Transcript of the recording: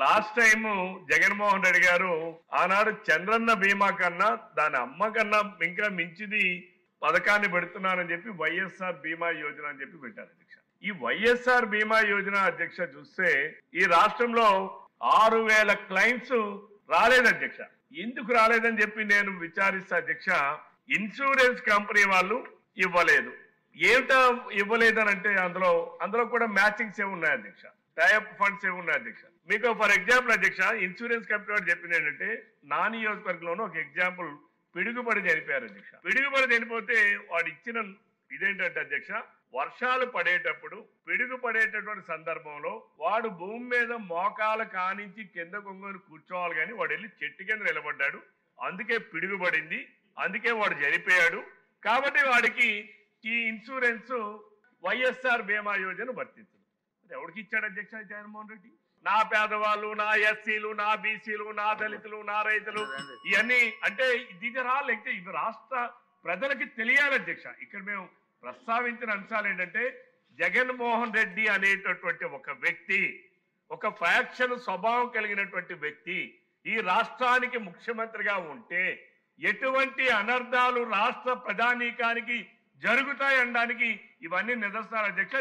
Last time Jaganmohan Reddy గారు ఆనాడు చంద్రన్న బీమా కన్నా దాని అమ్మ కన్నా ఇంకా మించిది పథకాన్ని పెడుతున్నానని చెప్పి వైఎస్ఆర్ బీమా యోజన అని చెప్పి పెట్టారు అధ్యక్ష. ఈ వైఎస్ఆర్ బీమా యోజన అధ్యక్ష చూస్తే ఈ రాష్ట్రంలో 6,000 క్లైమ్స్ రాలేదు అధ్యక్ష. ఎందుకు రాలేదని చెప్పి నేను విచారిస్తా అధ్యక్ష. ఇన్సూరెన్స్ కంపెనీ వాళ్ళు ఇవ్వలేదు. ఏమిటా ఇవ్వలేదనంటే అందులో కూడా మ్యాచింగ్స్ ఏమి ఉన్నాయి అధ్యక్ష, టైప్ ఫండ్స్ ఏమి ఉన్నాయి అధ్యక్ష. మీకు ఫర్ ఎగ్జాంపుల్ అధ్యక్ష, ఇన్సూరెన్స్ కంపెనీ వాడు చెప్పింది ఏంటంటే నా నియోజకవర్గంలోనూ ఒక ఎగ్జాంపుల్ పిడుగుపడి చనిపోయారు అధ్యక్ష. పిడుగుపడి చనిపోతే వాడు ఇచ్చిన ఇదేంటంటే అధ్యక్ష, వర్షాలు పడేటప్పుడు పిడుగు పడేటటువంటి సందర్భంలో వాడు భూమి మీద మోకాల కానించి కింద కొంగని కూర్చోవాలి, కానీ వాడు వెళ్ళి చెట్టు కింద నిలబడ్డాడు, అందుకే పిడుగు పడింది, అందుకే వాడు చనిపోయాడు. కాబట్టి వాడికి ఈ ఇన్సూరెన్స్ వైఎస్ఆర్ బీమా యోజన వర్తించదు. ఎవరికి ఇచ్చాడు అధ్యక్ష జగన్మోహన్ రెడ్డి? నా పేదవాళ్ళు, నా ఎస్సీలు, నా బీసీలు, నా దళితులు, నా రైతులు, ఇవన్నీ అంటే ఇది రాష్ట్ర ప్రజలకి తెలియాలి అధ్యక్ష. ఇక్కడ మేము ప్రస్తావించిన అంశాలు ఏంటంటే, జగన్మోహన్ రెడ్డి అనేటటువంటి ఒక వ్యక్తి, ఒక ఫ్యాక్షన్ స్వభావం కలిగినటువంటి వ్యక్తి ఈ రాష్ట్రానికి ముఖ్యమంత్రిగా ఉంటే ఎటువంటి అనర్థాలు రాష్ట్ర ప్రజానీకానికి జరుగుతాయి అనడానికి ఇవన్నీ నిదర్శనాలు అధ్యక్ష.